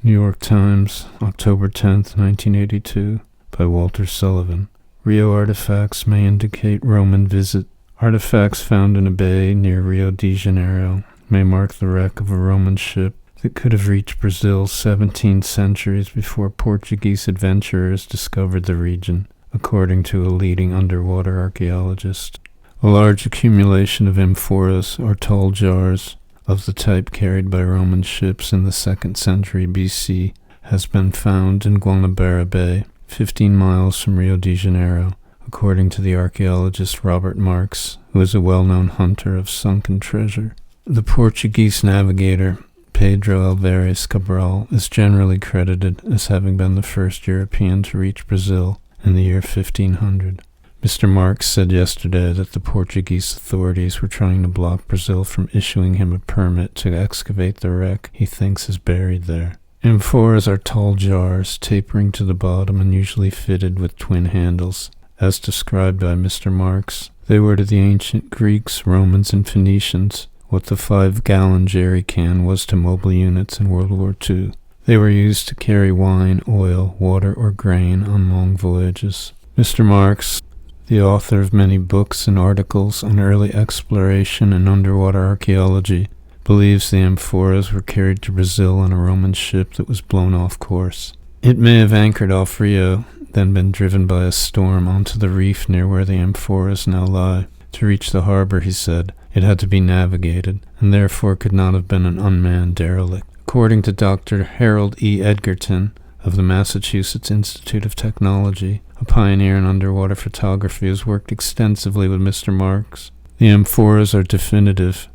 New York Times, October 10th, 1982, by Walter Sullivan. Rio artifacts may indicate Roman visit. Artifacts found in a bay near Rio de Janeiro may mark the wreck of a Roman ship that could have reached Brazil 17 centuries before Portuguese adventurers discovered the region, according to a leading underwater archaeologist. A large accumulation of amphoras, or tall jars, of the type carried by Roman ships in the 2nd century BC, has been found in Guanabara Bay, 15 miles from Rio de Janeiro, according to the archaeologist Robert Marx, who is a well-known hunter of sunken treasure. The Portuguese navigator Pedro Álvares Cabral is generally credited as having been the first European to reach Brazil in the year 1500. Mr. Marx said yesterday that the Portuguese authorities were trying to block Brazil from issuing him a permit to excavate the wreck he thinks is buried there. Amphoras are tall jars, tapering to the bottom and usually fitted with twin handles. As described by Mr. Marx, they were to the ancient Greeks, Romans, and Phoenicians what the 5-gallon jerry can was to mobile units in World War II. They were used to carry wine, oil, water, or grain on long voyages. Mr. Marx, the author of many books and articles on early exploration and underwater archaeology, believes the amphoras were carried to Brazil on a Roman ship that was blown off course. It may have anchored off Rio, then been driven by a storm onto the reef near where the amphoras now lie. To reach the harbor, he said, it had to be navigated, and therefore could not have been an unmanned derelict. According to Dr. Harold E. Edgerton of the Massachusetts Institute of Technology, a pioneer in underwater photography, has worked extensively with Mr. Marx. The amphoras are definitive,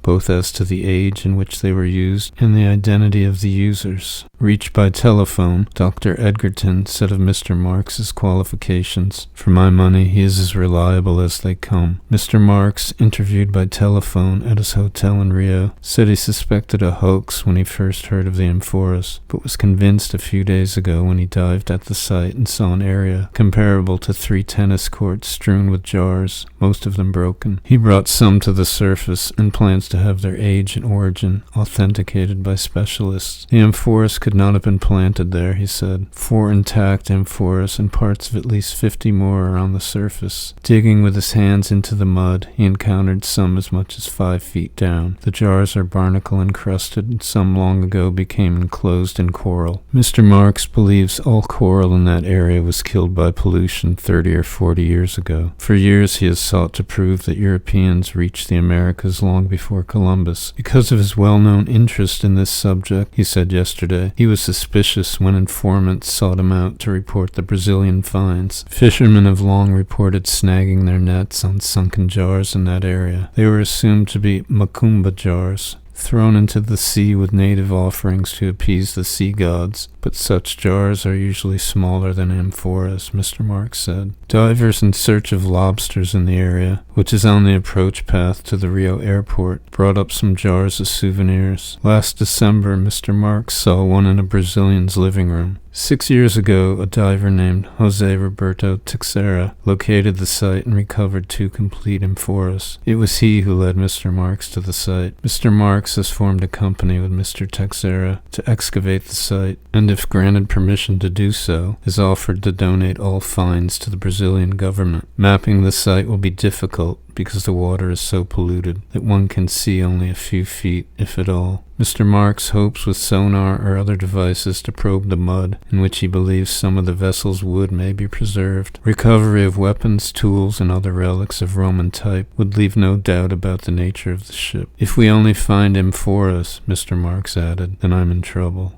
both as to the age in which they were used and the identity of the users. Reached by telephone, Dr. Edgerton said of Mr. Marx's qualifications, "For my money, he is as reliable as they come." Mr. Marx, interviewed by telephone at his hotel in Rio, said he suspected a hoax when he first heard of the amphoras, but was convinced a few days ago when he dived at the site and saw an area comparable to 3 tennis courts strewn with jars, most of them broken. He brought some to the surface and plans to have their age and origin authenticated by specialists. The amphoras could not have been planted there, he said. 4 intact amphoras and parts of at least 50 more are on the surface. Digging with his hands into the mud, he encountered some as much as 5 feet down. The jars are barnacle encrusted, and some long ago became enclosed in coral. Mr. Marx believes all coral in that area was killed by pollution 30 or 40 years ago. For years he has sought to prove that Europeans reached the Americas long before Columbus. Because of his well-known interest in this subject, he said yesterday, he was suspicious when informants sought him out to report the Brazilian finds. Fishermen have long reported snagging their nets on sunken jars in that area. They were assumed to be macumba jars, thrown into the sea with native offerings to appease the sea gods, but such jars are usually smaller than amphoras, Mr. Marx said. Divers in search of lobsters in the area, which is on the approach path to the Rio airport, brought up some jars as souvenirs. Last December, Mr. Marx saw one in a Brazilian's living room. 6 years ago, a diver named Jose Roberto Teixeira located the site and recovered 2 complete amphoras. It was he who led Mr. Marx to the site. Mr. Marx has formed a company with Mr. Teixeira to excavate the site, and if granted permission to do so, is offered to donate all finds to the Brazilian government. Mapping the site will be difficult because the water is so polluted that one can see only a few feet, if at all. Mr. Marx hopes with sonar or other devices to probe the mud, in which he believes some of the vessel's wood may be preserved. Recovery of weapons, tools, and other relics of Roman type would leave no doubt about the nature of the ship. If we only find amphoras, Mr. Marx added, then I'm in trouble.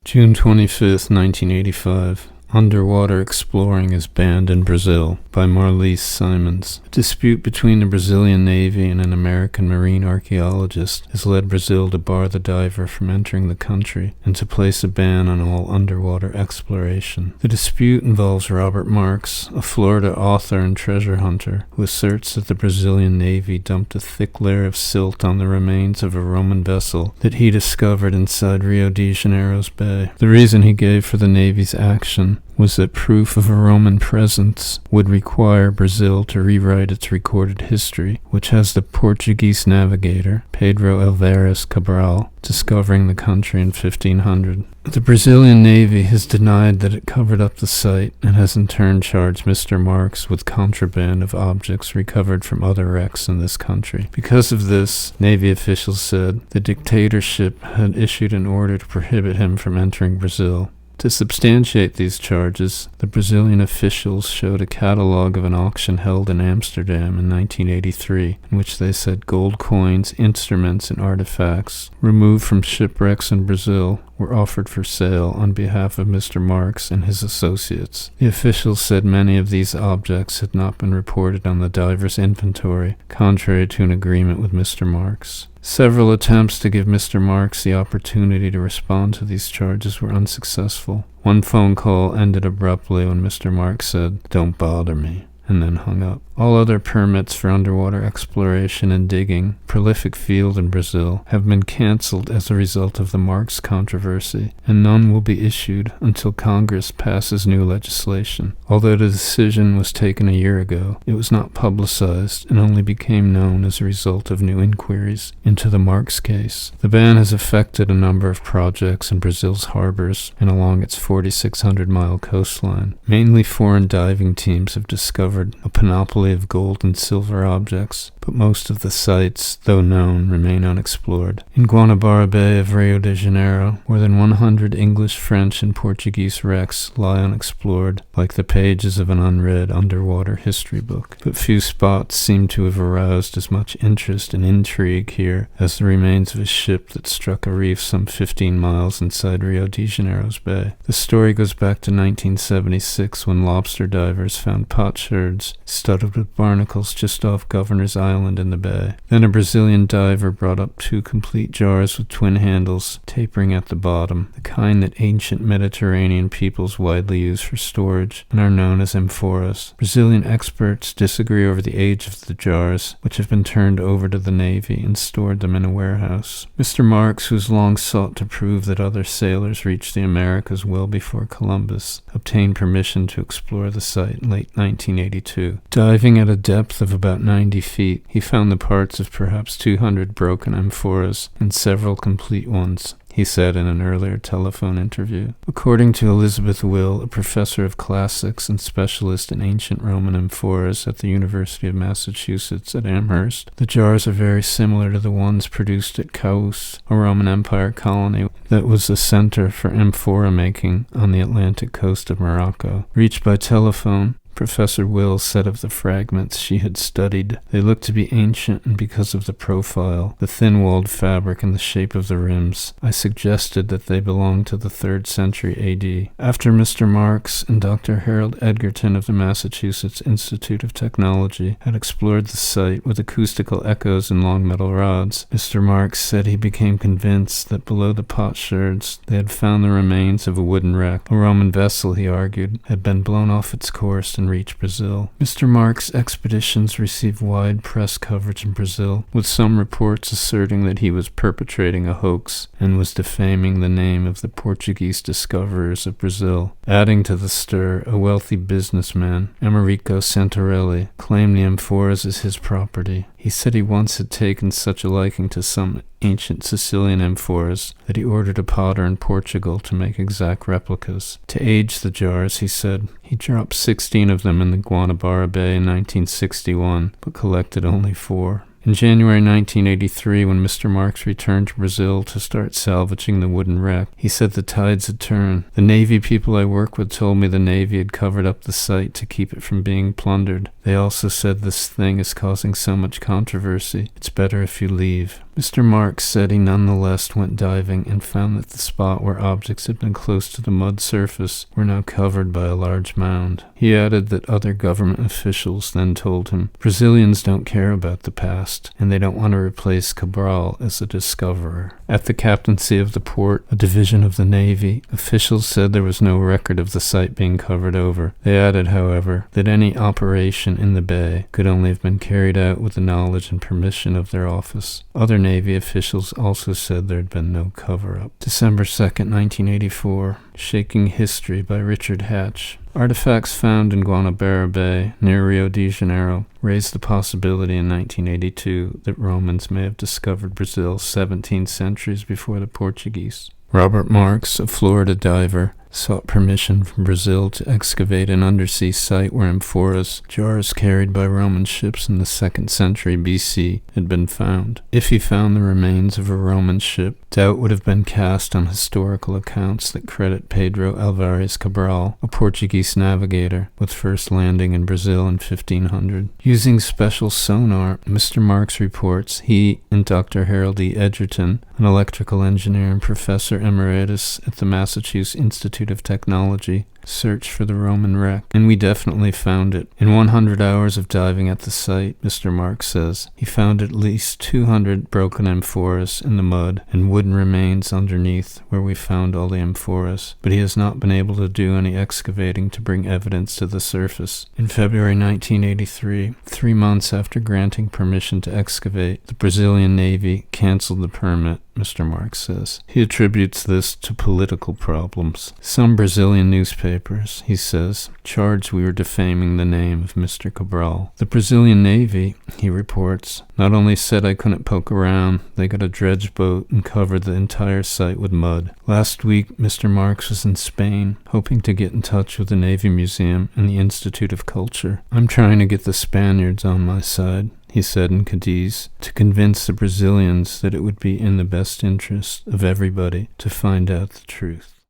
June 25th, 1985. Underwater Exploring is Banned in Brazil, by Marlise Simons. A dispute between the Brazilian Navy and an American marine archaeologist has led Brazil to bar the diver from entering the country and to place a ban on all underwater exploration. The dispute involves Robert Marx, a Florida author and treasure hunter, who asserts that the Brazilian Navy dumped a thick layer of silt on the remains of a Roman vessel that he discovered inside Rio de Janeiro's bay. The reason he gave for the Navy's action was that proof of a Roman presence would require Brazil to rewrite its recorded history, which has the Portuguese navigator, Pedro Álvares Cabral, discovering the country in 1500. The Brazilian Navy has denied that it covered up the site and has in turn charged Mr. Marks with contraband of objects recovered from other wrecks in this country. Because of this, Navy officials said the dictatorship had issued an order to prohibit him from entering Brazil. To substantiate these charges, the Brazilian officials showed a catalog of an auction held in Amsterdam in 1983, in which they said gold coins, instruments, and artifacts removed from shipwrecks in Brazil were offered for sale on behalf of Mr. Marks and his associates. The officials said many of these objects had not been reported on the diver's inventory, contrary to an agreement with Mr. Marks. Several attempts to give Mr. Marks the opportunity to respond to these charges were unsuccessful. One phone call ended abruptly when Mr. Marks said, "Don't bother me," and then hung up. All other permits for underwater exploration and digging, prolific field in Brazil, have been cancelled as a result of the Marks controversy, and none will be issued until Congress passes new legislation. Although the decision was taken a year ago, it was not publicized and only became known as a result of new inquiries into the Marks case. The ban has affected a number of projects in Brazil's harbors and along its 4,600-mile coastline. Mainly foreign diving teams have discovered a panoply of gold and silver objects, but most of the sites, though known, remain unexplored. In Guanabara Bay of Rio de Janeiro, more than 100 English, French, and Portuguese wrecks lie unexplored, like the pages of an unread underwater history book. But few spots seem to have aroused as much interest and intrigue here as the remains of a ship that struck a reef some 15 miles inside Rio de Janeiro's bay. The story goes back to 1976 when lobster divers found potsherds studded with barnacles just off Governor's Island in the bay. Then a Brazilian diver brought up 2 complete jars with twin handles tapering at the bottom, the kind that ancient Mediterranean peoples widely use for storage and are known as amphoras. Brazilian experts disagree over the age of the jars, which have been turned over to the Navy and stored them in a warehouse. Mr. Marks, who has long sought to prove that other sailors reached the Americas well before Columbus, obtained permission to explore the site in late 1982. Diving at a depth of about 90 feet, he found the parts of perhaps 200 broken amphoras and several complete ones, he said in an earlier telephone interview. According to Elizabeth Will, a professor of classics and specialist in ancient Roman amphoras at the University of Massachusetts at Amherst, the jars are very similar to the ones produced at Caus, a Roman Empire colony that was the center for amphora making on the Atlantic coast of Morocco. Reached by telephone, Professor Will said of the fragments she had studied, they looked to be ancient, and because of the profile, the thin-walled fabric, and the shape of the rims, I suggested that they belonged to the 3rd century A.D. After Mr. Marks and Dr. Harold Edgerton of the Massachusetts Institute of Technology had explored the site with acoustical echoes and long metal rods, Mr. Marks said he became convinced that below the potsherds they had found the remains of a wooden wreck. A Roman vessel, he argued, had been blown off its course and reach Brazil. Mr. Marks' expeditions received wide press coverage in Brazil, with some reports asserting that he was perpetrating a hoax and was defaming the name of the Portuguese discoverers of Brazil. Adding to the stir, a wealthy businessman, Americo Santarelli, claimed the amphoras as his property. He said he once had taken such a liking to some ancient Sicilian amphoras that he ordered a potter in Portugal to make exact replicas. To age the jars, he said, he dropped 16 of them in the Guanabara Bay in 1961, but collected only 4. In January 1983, when Mr. Marks returned to Brazil to start salvaging the wooden wreck, he said the tides had turned. The Navy people I work with told me the Navy had covered up the site to keep it from being plundered. They also said this thing is causing so much controversy, it's better if you leave. Mr. Marks said he nonetheless went diving and found that the spot where objects had been close to the mud surface were now covered by a large mound. He added that other government officials then told him, Brazilians don't care about the past, and they don't want to replace Cabral as a discoverer. At the captaincy of the port, a division of the Navy, officials said there was no record of the site being covered over. They added, however, that any operation in the bay could only have been carried out with the knowledge and permission of their office. Other Navy officials also said there had been no cover-up. December 2nd, 1984, Shaking History by Richard Hatch. Artifacts found in Guanabara Bay, near Rio De Janeiro, raised the possibility in 1982 that Romans may have discovered Brazil 17 centuries before the Portuguese. Robert Marks, a Florida diver, sought permission from Brazil to excavate an undersea site where amphoras, jars carried by Roman ships in the 2nd century BC, had been found. If he found the remains of a Roman ship, doubt would have been cast on historical accounts that credit Pedro Álvares Cabral, a Portuguese navigator, with first landing in Brazil in 1500. Using special sonar, Mr. Marks reports he and Dr. Harold E. Edgerton, an electrical engineer and professor emeritus at the Massachusetts Institute of Technology, searched for the Roman wreck, and we definitely found it. In 100 hours of diving at the site, Mr. Marks says, he found at least 200 broken amphoras in the mud and wooden remains underneath where we found all the amphoras, but he has not been able to do any excavating to bring evidence to the surface. In February 1983, 3 months after granting permission to excavate, the Brazilian Navy canceled the permit, Mr. Marks says. He attributes this to political problems. Some Brazilian newspapers, he says, charged we were defaming the name of Mr. Cabral. The Brazilian Navy, he reports, not only said I couldn't poke around, they got a dredge boat and covered the entire site with mud. Last week, Mr. Marks was in Spain, hoping to get in touch with the Navy Museum and the Institute of Culture. I'm trying to get the Spaniards on my side, he said in Cadiz, to convince the Brazilians that it would be in the best interest of everybody to find out the truth.